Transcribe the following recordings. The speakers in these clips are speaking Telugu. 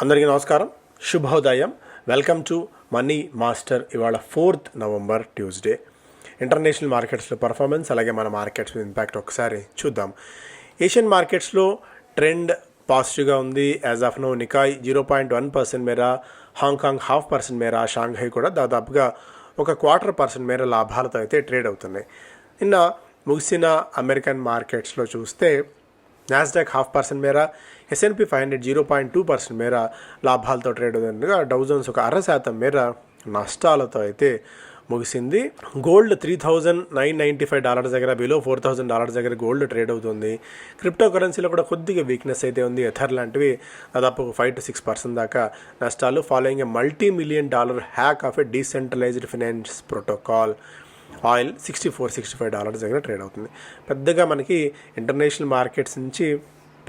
అందరికీ నమస్కారం, శుభోదయం. Welcome to money master. ఇవాళ 4th నవంబర్ ట్యూస్డే. ఇంటర్నేషనల్ మార్కెట్స్లో పర్ఫార్మెన్స్, అలాగే మన మార్కెట్స్ ఇంపాక్ట్ ఒకసారి చూద్దాం. ఏషియన్ మార్కెట్స్లో ట్రెండ్ పాజిటివ్గా ఉంది. యాజ్ ఆఫ్ నో నికాయ్ 0.1% మేర, హాంకాంగ్ 0.5% మేర, షాంఘై కూడా దాదాపుగా 1/4% మేర లాభాలతో అయితే ట్రేడ్ అవుతున్నాయి. నిన్న ముగిసిన అమెరికన్ మార్కెట్స్లో చూస్తే నాస్డాక్ 0.5% మేర, S&P 500 0.2% మేర లాభాలతో ట్రేడ్ అవుతుండగా డౌ జోన్స్ 0.5% మేర నష్టాలతో అయితే ముగిసింది. గోల్డ్ $3,995 దగ్గర, బిలో $4,000 దగ్గర గోల్డ్ ట్రేడ్ అవుతుంది. క్రిప్టో కరెన్సీలో కూడా కొద్దిగా వీక్నెస్ అయితే ఉంది. ఎథర్ లాంటివి దాదాపు 5 to 6% దాకా నష్టాలు, following A $multi-million hack of A decentralised finance protocol. Oil $64-65 దగ్గర ట్రేడ్ అవుతుంది. పెద్దగా మనకి ఇంటర్నేషనల్ మార్కెట్స్ నుంచి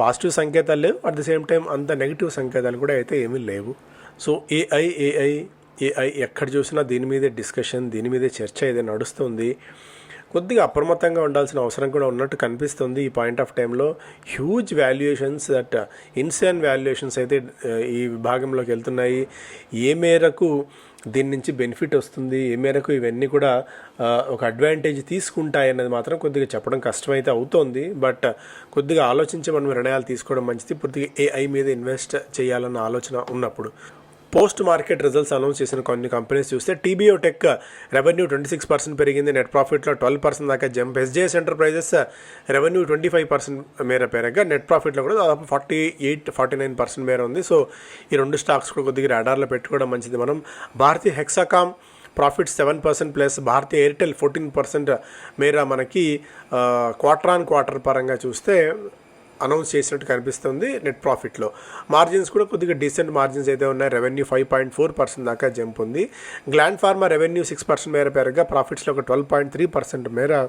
పాజిటివ్ సంకేతాలు లేవు, అట్ ది సేమ్ టైం అంత నెగిటివ్ సంకేతాలు కూడా అయితే ఏమీ లేవు. సో ఏఐ ఎక్కడ చూసినా దీని మీదే డిస్కషన్, దీని మీదే చర్చ అయితే నడుస్తుంది. కొద్దిగా అప్రమత్తంగా ఉండాల్సిన అవసరం కూడా ఉన్నట్టు కనిపిస్తుంది. ఈ పాయింట్ ఆఫ్ టైంలో huge valuations, that insane valuations అయితే ఈ విభాగంలోకి వెళ్తున్నాయి. ఏ మేరకు దీని నుంచి బెనిఫిట్ వస్తుంది, ఏ మేరకు ఇవన్నీ కూడా ఒక అడ్వాంటేజ్ తీసుకుంటాయి అన్నది మాత్రం కొద్దిగా చెప్పడం కష్టమైతే అవుతోంది. బట్ కొద్దిగా ఆలోచించి మనం నిర్ణయాలు తీసుకోవడం మంచిది. పూర్తిగా ఏఐ మీద ఇన్వెస్ట్ చేయాలన్న ఆలోచన ఉన్నప్పుడు. పోస్ట్ మార్కెట్ రిజల్ట్స్ అనౌన్స్ చేసిన కొన్ని కంపెనీస్ చూస్తే TBO టెక్ రెవెన్యూ 26% పెరిగింది, నెట్ ప్రాఫిట్లో 12% దాకా జంప్. SJS ఎంటర్ప్రైజెస్ రెవెన్యూ 25% మేర పెరగగా నెట్ ప్రాఫిట్లో కూడా దాదాపు 48-49% మేర ఉంది. సో ఈ రెండు స్టాక్స్ కూడా కొద్దిగా రాడార్లో పెట్టుకోవడం మంచిది. మనం భారతీయ హెక్సాకామ్ ప్రాఫిట్ 7% ప్లస్, భారతీయ ఎయిర్టెల్ 14% మేర మనకి క్వార్టర్ పరంగా చూస్తే అనౌన్స్ చేసినట్టు కనిపిస్తుంది. నెట్ ప్రాఫిట్లో మార్జిన్స్ కూడా కొద్దిగా డీసెంట్ మార్జిన్స్ అయితే ఉన్నాయి. రెవెన్యూ 5.4% దాకా జంప్ ఉంది. గ్లాండ్ ఫార్మా రెవెన్యూ 6% మేర పెరగగా ప్రాఫిట్స్లో 12.3% మేర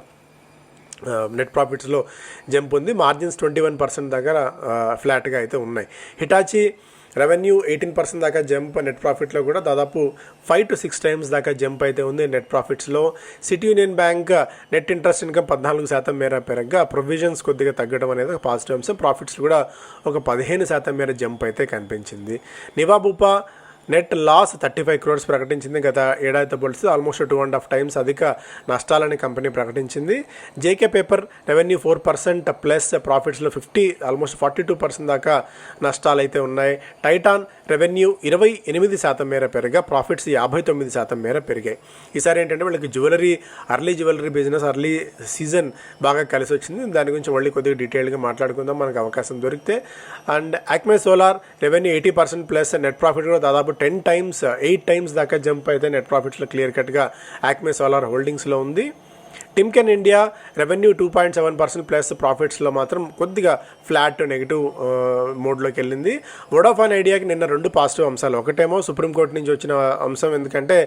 నెట్ ప్రాఫిట్స్లో జంప్ ఉంది. మార్జిన్స్ 21% దగ్గర ఫ్లాట్గా అయితే ఉన్నాయి. హిటాచీ రెవెన్యూ 18% దాకా జంప్, నెట్ ప్రాఫిట్లో కూడా దాదాపు 5 to 6 times దాకా జంప్ అయితే ఉంది నెట్ ప్రాఫిట్స్లో. City Union Bank net interest income 14% మేర పెరగగా ప్రొవిజన్స్ కొద్దిగా తగ్గడం అనేది ఒక పాజిటివ్ అంశం. ప్రాఫిట్స్ కూడా 15% మేర జంప్ అయితే కనిపించింది. నివాబూపా నెట్ లాస్ 35 crores ప్రకటించింది. గత ఏడాదితో పోలిస్తే ఆల్మోస్ట్ 2.5 times అధిక నష్టాలని కంపెనీ ప్రకటించింది. జేకే పేపర్ రెవెన్యూ 4% ప్లస్, ప్రాఫిట్స్లో ఆల్మోస్ట్ 42% దాకా నష్టాలు అయితే ఉన్నాయి. టైటాన్ రెవెన్యూ 28% మేర పెరగా ప్రాఫిట్స్ 59% మేర పెరిగాయి. ఈసారి ఏంటంటే వాళ్ళకి early jewellery business, early season బాగా కలిసి వచ్చింది. దాని గురించి మళ్ళీ కొద్దిగా డీటెయిల్గా మాట్లాడుకుందాం మనకు అవకాశం దొరికితే. And యాక్మే solar revenue 80% plus, net profit కూడా దాదాపు 8 times దాకా జంప్ అయితే నెట్ ప్రాఫిట్స్లో క్లియర్ కట్గా యాక్మే సోలార్ హోల్డింగ్స్లో ఉంది. టిమ్కెన్ ఇండియా రెవెన్యూ 2.7% ప్లస్, ప్రాఫిట్స్లో మాత్రం కొద్దిగా ఫ్లాట్ నెగిటివ్ మోడ్లోకి వెళ్ళింది. వోడాఫోన్ ఐడియాకి నిన్న 2 పాజిటివ్ అంశాలు. ఒకటేమో సుప్రీంకోర్టు నుంచి వచ్చిన అంశం, ఎందుకంటే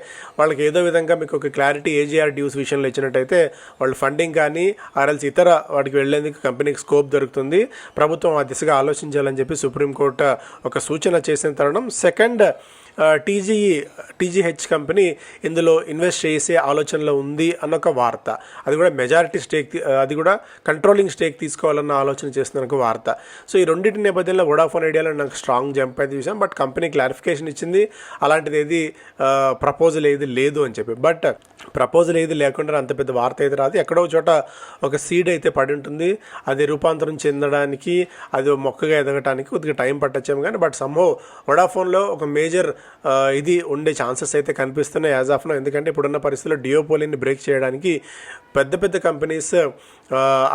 వాళ్ళకి ఏదో విధంగా మీకు ఒక క్లారిటీ AGR డ్యూస్ విషయంలో ఇచ్చినట్టయితే వాళ్ళు ఫండింగ్ కానీ ఆర్ఎల్స్ ఇతర వాటికి వెళ్లేందుకు కంపెనీకి స్కోప్ దొరుకుతుంది. ప్రభుత్వం ఆ దిశగా ఆలోచించాలని చెప్పి సుప్రీంకోర్టు ఒక సూచన చేసిన తరుణం. సెకండ్, TGH కంపెనీ ఇందులో ఇన్వెస్ట్ చేసే ఆలోచనలో ఉంది అన్న ఒక వార్త. అది కూడా మెజారిటీ స్టేక్, అది కూడా కంట్రోలింగ్ స్టేక్ తీసుకోవాలన్న ఆలోచన చేస్తున్న ఒక వార్త. సో ఈ రెండింటి నేపథ్యంలో వోడాఫోన్ ఐడియాలో నాకు స్ట్రాంగ్ జంప్ అయితే చూసాం. బట్ కంపెనీ క్లారిఫికేషన్ ఇచ్చింది, అలాంటిది ఏది ప్రపోజల్ ఏది లేదు అని చెప్పి. బట్ ప్రపోజల్ ఏది లేకుండా అంత పెద్ద వార్త అయితే రాదు. ఎక్కడో చోట ఒక సీడ్ అయితే పడి ఉంటుంది. అది రూపాంతరం చెందడానికి, అది మొక్కగా ఎదగటానికి కొద్దిగా టైం పట్టచ్చేమో కానీ, బట్ సమ్హో వోడాఫోన్లో ఒక మేజర్ ఇది ఉండే ఛాన్సెస్ అయితే కనిపిస్తున్నాయి యాజ్ ఆఫ్ నో. ఎందుకంటే ఇప్పుడున్న పరిస్థితుల్లో డియోపోలిని బ్రేక్ చేయడానికి పెద్ద కంపెనీస్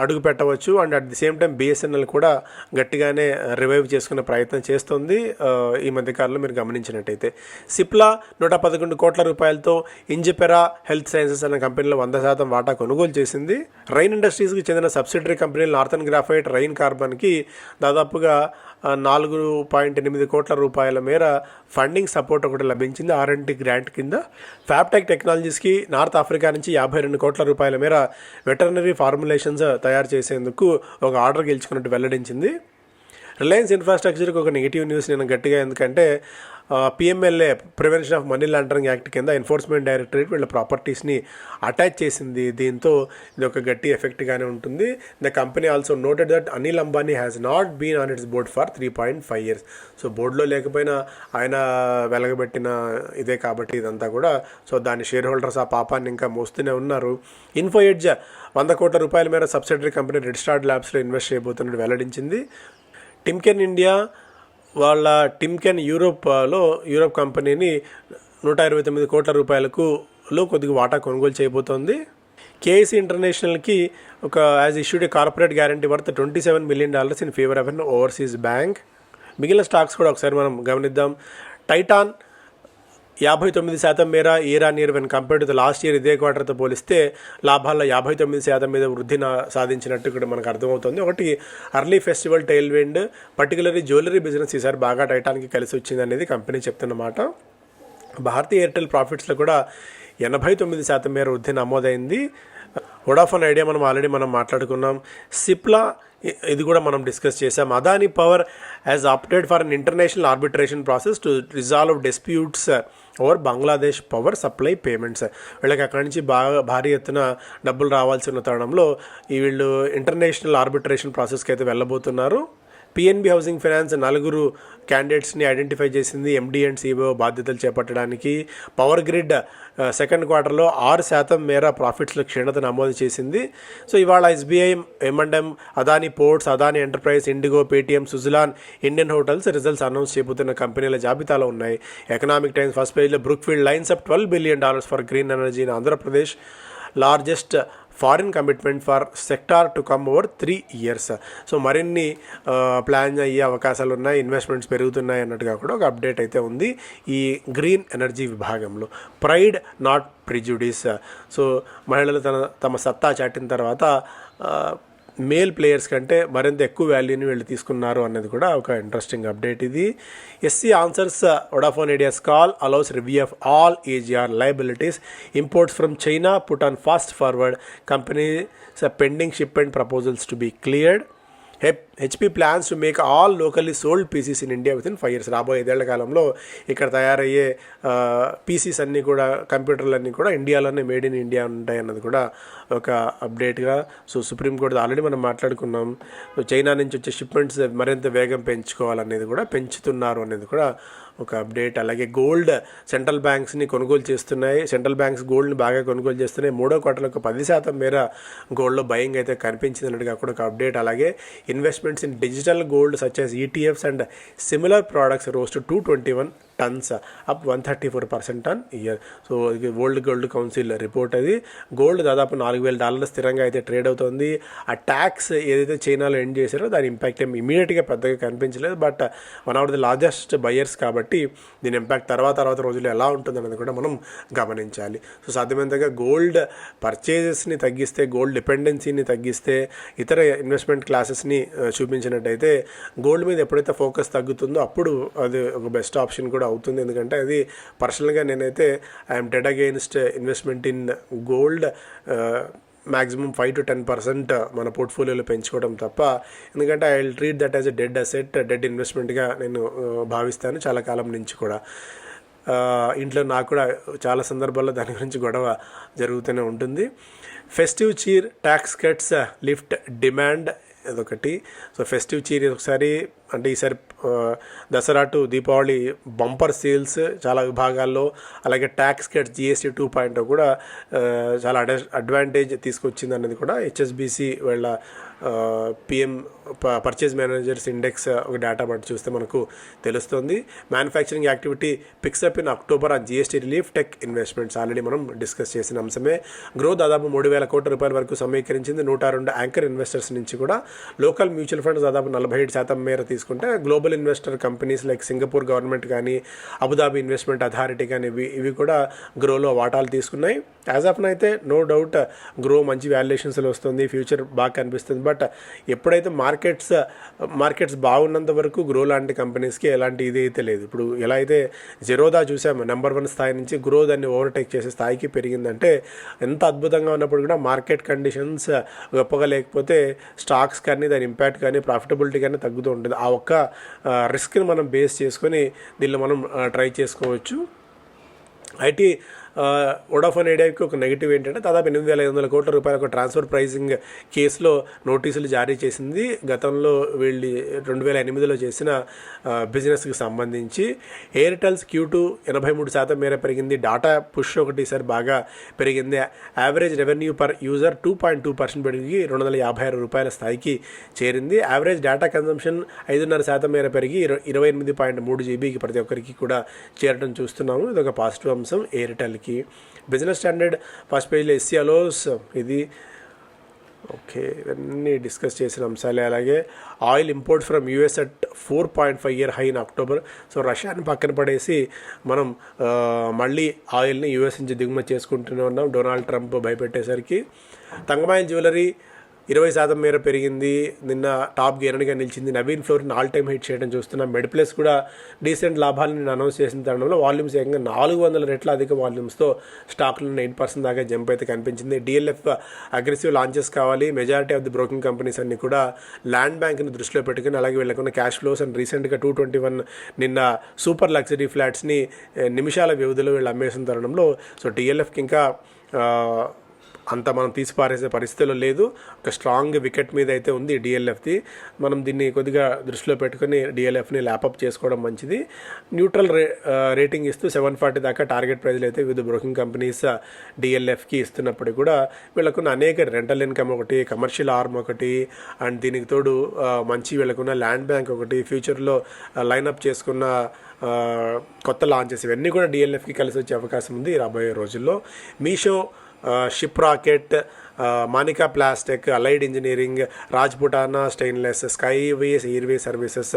అడుగు పెట్టవచ్చు. And at the same time BSNL కూడా గట్టిగానే రివైవ్ చేసుకునే ప్రయత్నం చేస్తుంది ఈ మధ్యకాలంలో మీరు గమనించినట్టయితే. సిప్లా 111 కోట్ల రూపాయలతో ఇంజిపెరా హెల్త్ సైన్సెస్ అనే కంపెనీలో 100% వాటా కొనుగోలు చేసింది. రైన్ ఇండస్ట్రీస్కి చెందిన సబ్సిడరీ కంపెనీలు నార్థన్ గ్రాఫైట్, రైన్ కార్బన్కి దాదాపుగా 4.8 కోట్ల రూపాయల మేర ఫండింగ్ సపోర్ట్ ఒకటి లభించింది R&D గ్రాంట్ కింద. ఫ్యాబ్టెక్ టెక్నాలజీస్కి నార్త్ ఆఫ్రికా నుంచి 52 కోట్ల రూపాయల మేర వెటర్నరీ ఫార్ములేషన్స్ తయారు చేసేందుకు ఒక ఆర్డర్ గెలుచుకున్నట్టు వెల్లడించింది. రిలయన్స్ ఇన్ఫ్రాస్ట్రక్చర్కి ఒక నెగిటివ్ న్యూస్ నేను గట్టిగా, ఎందుకంటే PMLA prevention of money laundering act కింద ఎన్ఫోర్స్మెంట్ డైరెక్టరేట్ వీళ్ళ ప్రాపర్టీస్ని అటాచ్ చేసింది. దీంతో ఇది ఒక గట్టి ఎఫెక్ట్గానే ఉంటుంది. The company also noted that Anil Ambani has not been on its board for 3.5 years. So బోర్డులో లేకపోయినా ఆయన వెలగబెట్టిన ఇదే కాబట్టి ఇదంతా కూడా. సో దాని షేర్ హోల్డర్స్ ఆ పాపాన్ని ఇంకా మోస్తూనే ఉన్నారు. ఇన్ఫో ఎడ్జ్ 100 కోట్ల రూపాయల మేర సబ్సిడరీ కంపెనీ రెడ్ స్టార్ ల్యాబ్స్లో ఇన్వెస్ట్ చేయబోతున్నట్టు వెల్లడించింది. టిమ్కెన్ ఇండియా వాళ్ళ టిమ్కెన్ యూరోప్ కంపెనీని 129 కోట్ల రూపాయలకు కొద్దిగా వాటా కొనుగోలు చేయబోతోంది. కేఐసి ఇంటర్నేషనల్కి ఒక as issued a corporate guarantee worth $27 million in favour of an overseas bank. మిగిలిన స్టాక్స్ కూడా ఒకసారి మనం గమనిద్దాం. టైటాన్ 59% మేర year on year when compared to last year ఇదే క్వార్టర్తో పోలిస్తే లాభాల్లో 59% మీద వృద్ధి సాధించినట్టు ఇక్కడ మనకు అర్థమవుతుంది. ఒకటి early festival tailwind, particularly jewellery business ఈసారి బాగా టైటాన్కి కలిసి వచ్చింది అనేది కంపెనీ చెప్తున్నమాట. భారతీయ ఎయిర్టెల్ ప్రాఫిట్స్లో కూడా 89% మేర వృద్ధి నమోదైంది. వొడాఫోన్ ఐడియా మనం ఆల్రెడీ మాట్లాడుకున్నాం. సిప్లా ఇది కూడా మనం డిస్కస్ చేసాం. Adani power has opted for an international arbitration process to resolve disputes over Bangladesh power supply payments. వీళ్ళకి అక్కడి నుంచి భారీ ఎత్తున డబ్బులు రావాల్సి ఉన్న తరుణంలో వీళ్ళు ఇంటర్నేషనల్ ఆర్బిట్రేషన్ ప్రాసెస్కి అయితే వెళ్ళబోతున్నారు. పిఎన్బి హౌసింగ్ ఫైనాన్స్ 4 క్యాండిడేట్స్ని ఐడెంటిఫై చేసింది ఎండి అండ్ సిఇఓ బాధ్యతలు చేపట్టడానికి. పవర్ గ్రిడ్ సెకండ్ క్వార్టర్లో 6% మేర ప్రాఫిట్స్లో క్షీణత నమోదు చేసింది. సో ఇవాళ SBI, M&M, Adani ports, Adani enterprise, IndiGo, Paytm, Suzlon, Indian hotels results announce చేయబోతున్న కంపెనీల జాబితాలో ఉన్నాయి. ఎకనామిక్ టైమ్స్ ఫస్ట్ పేజ్లో Brookfield lines up $12 billion for green energy in Andhra Pradesh, largest foreign commitment for sector to come over 3 years. So మరిన్ని ప్లాన్ అయ్యే అవకాశాలు ఉన్నాయి, ఇన్వెస్ట్మెంట్స్ పెరుగుతున్నాయి అన్నట్టుగా కూడా ఒక అప్డేట్ అయితే ఉంది ఈ గ్రీన్ ఎనర్జీ విభాగంలో. Pride not prejudice. సో మహిళలు తమ సత్తా చాటిన తర్వాత మేల్ ప్లేయర్స్ కంటే మరింత ఎక్కువ వాల్యూని వీళ్ళు తీసుకున్నారు అన్నది కూడా ఒక ఇంట్రెస్టింగ్ అప్డేట్ ఇది. SC answers Vodafone Idea's call allows review of all AGR liabilities, imports from China put on fast forward, companies pending shipment proposals to be cleared. HP plans to make all locally sold PCs in India within 5 years. రాబోయే 5 ఏళ్ల కాలంలో ఇక్కడ తయారయ్యే పీసీస్ అన్నీ కూడా, కంప్యూటర్లన్నీ కూడా ఇండియాలోనే మేడ్ ఇన్ ఇండియా ఉంటాయి అన్నది కూడా ఒక అప్డేట్గా. సో సుప్రీంకోర్టు ఆల్రెడీ మనం మాట్లాడుకున్నాం. చైనా నుంచి వచ్చే షిప్మెంట్స్ మరింత వేగం పెంచుకోవాలనేది కూడా పెంచుతున్నారు అనేది కూడా ఒక అప్డేట్. అలాగే గోల్డ్ సెంట్రల్ బ్యాంక్స్ని కొనుగోలు చేస్తున్నాయి. సెంట్రల్ బ్యాంక్స్ గోల్డ్ని బాగా కొనుగోలు చేస్తున్నాయి. 3వ క్వార్టర్లో 10% మేర గోల్డ్లో బయింగ్ అయితే కనిపించింది అన్నట్టుగా కూడా ఒక అప్డేట్. అలాగే investments in digital gold such as ETFs and similar products rose to 221 tons, up 134% on year. So ఇది వరల్డ్ గోల్డ్ కౌన్సిల్ రిపోర్ట్. అది గోల్డ్ దాదాపు $4,000 స్థిరంగా అయితే ట్రేడ్ అవుతుంది. ఆ ట్యాక్స్ ఏదైతే చైనాలో ఎండ్ చేశారో దాని ఇంపాక్ట్ ఏమి ఇమీడియట్గా పెద్దగా కనిపించలేదు. But one of the largest buyers కాబట్టి దీని ఇంపాక్ట్ తర్వాత రోజుల్లో ఎలా ఉంటుంది అనేది కూడా మనం గమనించాలి. సో సాధ్యమైనంతగా గోల్డ్ పర్చేజెస్ని తగ్గిస్తే, గోల్డ్ డిపెండెన్సీని తగ్గిస్తే, ఇతర ఇన్వెస్ట్మెంట్ క్లాసెస్ని చూపించినట్టయితే గోల్డ్ మీద ఎప్పుడైతే ఫోకస్ తగ్గుతుందో అప్పుడు అది ఒక బెస్ట్ ఆప్షన్ కూడా అవుతుంది. ఎందుకంటే అది పర్సనల్గా నేనైతే I'm dead against investment in gold. Maximum 5 to 10% మన పోర్ట్ఫోలియోలో పెంచుకోవడం తప్ప. ఎందుకంటే I will treat that as a dead asset, dead ఇన్వెస్ట్మెంట్గా నేను భావిస్తాను చాలా కాలం నుంచి కూడా. ఇంట్లో నాకు కూడా చాలా సందర్భాల్లో దాని గురించి గొడవ జరుగుతూనే ఉంటుంది. Festive cheer tax cuts lift demand అదొకటి. సో ఫెస్టివ్ చీర్ ఒకసారి అంటే ఈసారి Dasara to Deepavali bumper sales చాలా విభాగాల్లో, అలాగే ట్యాక్స్ కట్స్ GST 2.0 కూడా చాలా అడ్వాంటేజ్ తీసుకొచ్చింది అన్నది కూడా HSBC వాళ్ళ PM పర్చేజ్ మేనేజర్స్ ఇండెక్స్ ఒక డేటా బట్టి చూస్తే మనకు తెలుస్తుంది. Manufacturing activity pickup in October on GST relief, tech investments already మనం డిస్కస్ చేసిన అంశమే. గ్రోత్ దాదాపు 3,000 కోట్ల రూపాయల వరకు సమీకరించింది. 102 యాంకర్ ఇన్వెస్టర్స్ నుంచి కూడా. లోకల్ మ్యూచువల్ ఫండ్స్ దాదాపు 47% మేర తీసుకుంటే, global investor companies like Singapore government కానీ, అబుదాబి ఇన్వెస్ట్మెంట్ అథారిటీ కానీ ఇవి కూడా గ్రోలో వాటాలు తీసుకున్నాయి. యాజ్ ఆఫ్ అయితే నో డౌట్ గ్రో మంచి వాల్యుయేషన్స్లో వస్తుంది, ఫ్యూచర్ బాగా కనిపిస్తుంది. బట్ ఎప్పుడైతే మార్కెట్స్ బాగున్నంత వరకు గ్రో లాంటి కంపెనీస్కి ఎలాంటి ఇది అయితే లేదు. ఇప్పుడు ఎలా అయితే జెరోదా చూసాము నెంబర్ 1 స్థాయి నుంచి గ్రో దాన్ని ఓవర్టేక్ చేసే స్థాయికి పెరిగిందంటే, ఎంత అద్భుతంగా ఉన్నప్పుడు కూడా మార్కెట్ కండిషన్స్ గొప్పగా లేకపోతే స్టాక్స్ కానీ దాని ఇంపాక్ట్ కానీ ప్రాఫిటబిలిటీ కానీ తగ్గుతూ ఉంటుంది. ఆ ఆ ఒక్క రిస్క్ని మనం బేస్ చేసుకొని దీనిలో మనం ట్రై చేసుకోవచ్చు. ఐటీ వోడాఫోన్ ఐడియాకి ఒక నెగిటివ్ ఏంటంటే దాదాపు 8,500 కోట్ల రూపాయల ఒక ట్రాన్స్ఫర్ ప్రైజింగ్ కేసులో నోటీసులు జారీ చేసింది. గతంలో వీళ్ళు 2008లో చేసిన బిజినెస్కి సంబంధించి. ఎయిర్టెల్స్ Q2 83% మేర పెరిగింది. డాటా పుష్ ఒకటిసారి బాగా పెరిగింది. యావరేజ్ రెవెన్యూ పర్ యూజర్ 2.2% పెరిగి 256 రూపాయల స్థాయికి చేరింది. యావరేజ్ డేటా కన్జంప్షన్ 5.5% మేర పెరిగి 28.3 జీబీకి ప్రతి ఒక్కరికి కూడా చేరడం చూస్తున్నాము. ఇది ఒక పాజిటివ్ అంశం ఎయిర్టెల్కి. బిజినెస్ స్టాండర్డ్ ఫస్ట్ పేజ్లో ఎస్సీ అలోస్ ఇది ఓకే, ఇవన్నీ డిస్కస్ చేసిన అంశాలే. అలాగే oil import from US at 4.5 year high in October. So రష్యాని పక్కన పడేసి మనం మళ్ళీ ఆయిల్ని యూఎస్ నుంచి దిగుమతి చేసుకుంటూనే ఉన్నాం డొనాల్డ్ ట్రంప్ భయపెట్టేసరికి. తంగమాయిల్ జ్యువెలరీ 20% మేర పెరిగింది. నిన్న టాప్ గెయినర్గా నిలిచింది. Naveen fluorine all time hit చేయడం చూస్తున్నాం. మెడ్ప్లస్ కూడా డీసెంట్ లాభాలను అనౌన్స్ చేసిన తరుణంలో వాల్యూమ్స్ ఏకంగా 400 రెట్ల అధిక వాల్యూమ్స్తో స్టాక్లో 9% దాకా జంప్ అయితే కనిపించింది. డిఎల్ఎఫ్ అగ్రెసివ్ లాంచెస్ కావాలి. Majority of the broking companies అన్ని కూడా ల్యాండ్ బ్యాంక్ని దృష్టిలో పెట్టుకుని అలాగే వీళ్ళకున్న క్యాష్ ఫ్లోస్ అండ్ రీసెంట్గా 221 నిన్న సూపర్ లగ్జరీ ఫ్లాట్స్ని నిమిషాల వ్యవధిలో వీళ్ళు అమ్మేసిన తరుణంలో సో డిఎల్ఎఫ్కి ఇంకా అంత మనం తీసిపారేసే పరిస్థితిలో లేదు. ఒక స్ట్రాంగ్ వికెట్ మీద అయితే ఉంది డిఎల్ఎఫ్ది. మనం దీన్ని కొద్దిగా దృష్టిలో పెట్టుకుని డిఎల్ఎఫ్ని ల్యాపప్ చేసుకోవడం మంచిది. న్యూట్రల్ రేటింగ్ ఇస్తూ 740 దాకా టార్గెట్ ప్రైజ్లు అయితే వివిధ బ్రోకింగ్ కంపెనీస్ డిఎల్ఎఫ్కి ఇస్తున్నప్పుడు కూడా వీళ్ళకున్న అనేక రెంటల్ ఇన్కమ్ ఒకటి, కమర్షియల్ ఆర్మ్ ఒకటి, అండ్ దీనికి తోడు మంచి వీళ్ళకున్న ల్యాండ్ బ్యాంక్ ఒకటి, ఫ్యూచర్లో లైనప్ చేసుకున్న కొత్త లాంచెస్ ఇవన్నీ కూడా డిఎల్ఎఫ్కి కలిసి వచ్చే అవకాశం ఉంది రాబోయే రోజుల్లో. మీషో, షిప్ రాకెట్, మానికా ప్లాస్టిక్, అలైడ్ ఇంజనీరింగ్, రాజ్పుటానా స్టెయిన్లెస్, స్కైవేస్ ఎయిర్వే సర్వీసెస్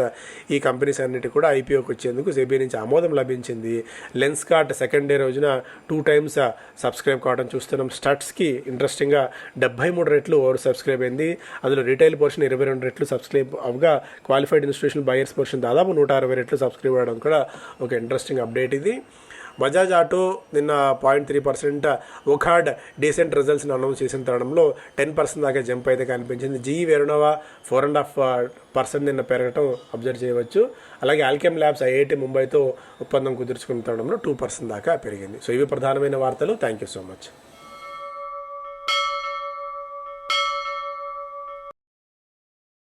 ఈ కంపెనీస్ అన్నిటి కూడా ఐపీఓకి వచ్చేందుకు సెబీ నుంచి ఆమోదం లభించింది. లెన్స్కార్ట్ సెకండ్ డే రోజున 2 times సబ్స్క్రైబ్ కావడం చూస్తున్నాం. స్టట్స్కి ఇంట్రెస్టింగ్గా 73 రెట్లు ఓవర్ సబ్స్క్రైబ్ అయింది. అందులో రీటైల్ పోర్షన్ 22 రెట్లు సబ్స్క్రైబ్ అవగా క్వాలిఫైడ్ ఇన్స్టిట్యూషనల్ బయర్స్ పోర్షన్ దాదాపు 160 రెట్లు సబ్స్క్రైబ్ అవ్వడం కూడా ఒక ఇంట్రెస్టింగ్ అప్డేట్ ఇది. బజాజ్ ఆటో నిన్న 0.3%, ఒకాడ్ డీసెంట్ రిజల్ట్స్ని అనౌన్స్ చేసిన తరుణంలో 10% దాకా జంప్ అయితే కనిపించింది. జీఈ వెరునోవా 4.5% నిన్న పెరగటం అబ్జర్వ్ చేయవచ్చు. అలాగే ఆల్కెమ్ ల్యాబ్స్ ఐఐటి ముంబైతో ఒప్పందం కుదుర్చుకున్న తరుణంలో 2% దాకా పెరిగింది. సో ఇవి ప్రధానమైన వార్తలు. Thank you so much.